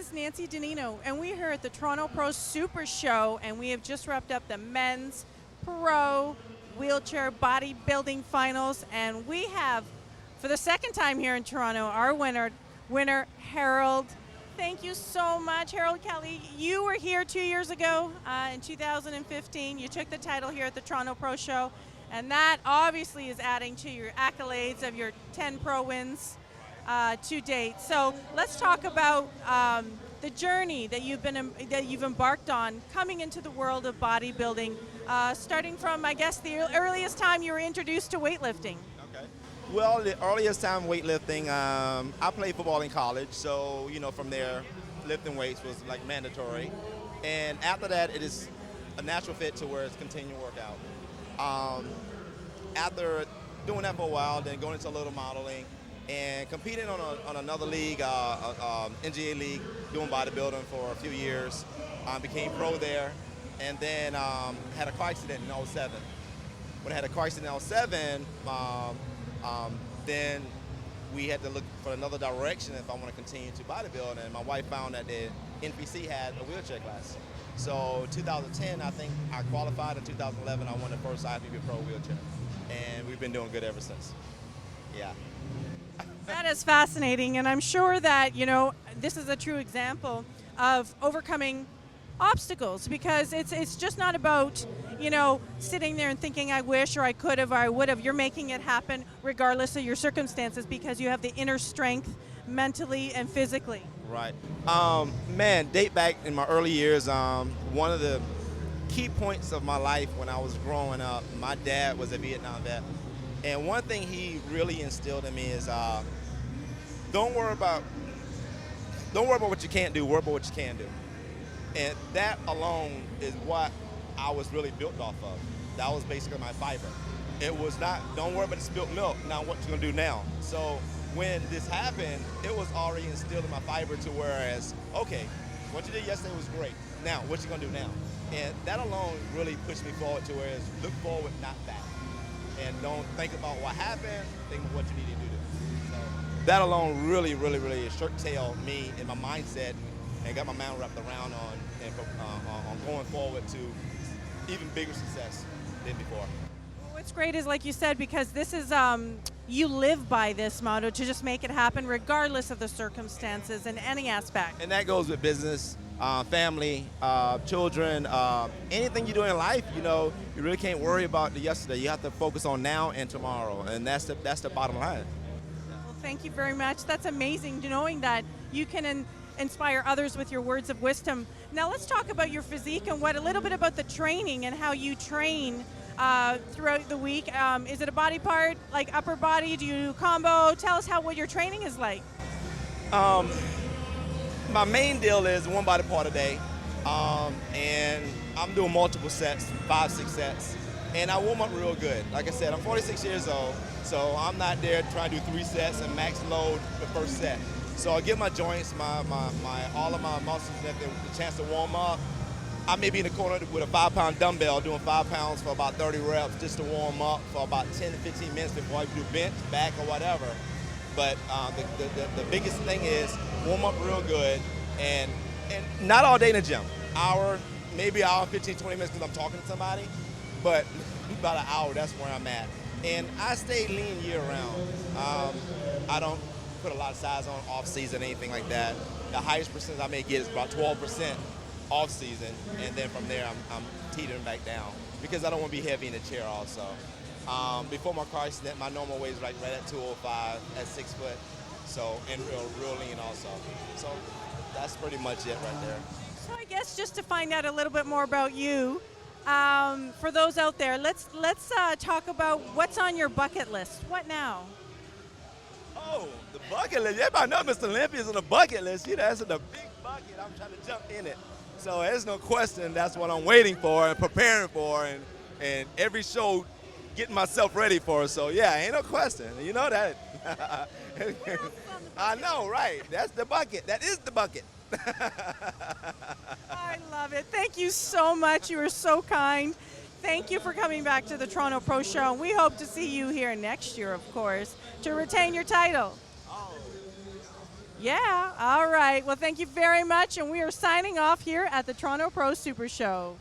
is Nancy Nino, and we're here at the Toronto Pro Super Show, and we have just wrapped up the men's pro wheelchair bodybuilding finals, and we have, for the second time here in Toronto, our winner Harold. Thank you so much, Harold Kelly. You were here 2 years ago in 2015. You took the title here at the Toronto Pro Show, and that obviously is adding to your accolades of your 10 pro wins to date. So let's talk about the journey that you've embarked on coming into the world of bodybuilding, starting from, I guess, the earliest time you were introduced to weightlifting. Okay. Well, the earliest time weightlifting, I played football in college, so from there, lifting weights was like mandatory. And after that, it is a natural fit to where it's continuing workout. After doing that for a while, then going into a little modeling and competing on another league, NGA league, doing bodybuilding for a few years. Became pro there, and then had a car accident in '07. When I had a car accident in '07, then we had to look for another direction if I want to continue to bodybuild, and my wife found that the NPC had a wheelchair class. So 2010, I think I qualified. In 2011, I won the first IFBB Pro wheelchair, and we've been doing good ever since. Yeah. That is fascinating, and I'm sure that, this is a true example of overcoming obstacles, because it's just not about, sitting there and thinking I wish or I could have or I would have. You're making it happen regardless of your circumstances because you have the inner strength mentally and physically. Right. Man, date back in my early years, one of the key points of my life when I was growing up, my dad was a Vietnam vet. And one thing he really instilled in me is don't worry about what you can't do, worry about what you can do. And that alone is what I was really built off of. That was basically my fiber. It was not, don't worry about the spilt milk, now what you gonna do now? So when this happened, it was already instilled in my fiber to whereas, okay, what you did yesterday was great. Now, what you gonna do now? And that alone really pushed me forward to whereas look forward, not back. And don't think about what happened, think of what you need to do. So that alone really, really, really short-tailed me in my mindset and got my mind wrapped around on going forward to even bigger success than before. Well, what's great is, like you said, because this is, you live by this motto to just make it happen regardless of the circumstances in any aspect. And that goes with business, family, children, anything you do in life, you really can't worry about the yesterday. You have to focus on now and tomorrow, and that's the bottom line. Well, thank you very much. That's amazing, knowing that you can inspire others with your words of wisdom. Now let's talk about your physique and a little bit about the training and how you train throughout the week. Is it a body part, like upper body? Do you do combo? Tell us what your training is like. My main deal is one body part a day, and I'm doing multiple sets, 5-6 sets, and I warm up real good. Like I said, I'm 46 years old, so I'm not there trying to do 3 sets and max load the first set. So I give my joints, all of my muscles the chance to warm up. I may be in the corner with a 5-pound dumbbell doing 5 pounds for about 30 reps just to warm up for about 10 to 15 minutes before I do bench, back, or whatever. But the biggest thing is warm up real good, and not all day in the gym. Maybe an hour, 15, 20 minutes because I'm talking to somebody, but about an hour, that's where I'm at. And I stay lean year round. I don't put a lot of size on off season, anything like that. The highest percentage I may get is about 12% off season, and then from there I'm teetering back down because I don't want to be heavy in the chair also. Before my car accident, my normal weight is right at 205 at 6 foot, so, and real lean also. So that's pretty much it right there. So I guess just to find out a little bit more about you, for those out there, let's talk about what's on your bucket list. What now? Oh, the bucket list. Everybody know Mr. Olympia's on the bucket list. That's in the big bucket. I'm trying to jump in it. So there's no question that's what I'm waiting for and preparing for, and every show getting myself ready for. So yeah, ain't no question. You know that. I know, right? That's the bucket. That is the bucket. I love it. Thank you so much. You were so kind. Thank you for coming back to the Toronto Pro Show. We hope to see you here next year, of course, to retain your title. Oh, Yeah, all right. Well, thank you very much. And we are signing off here at the Toronto Pro Super Show.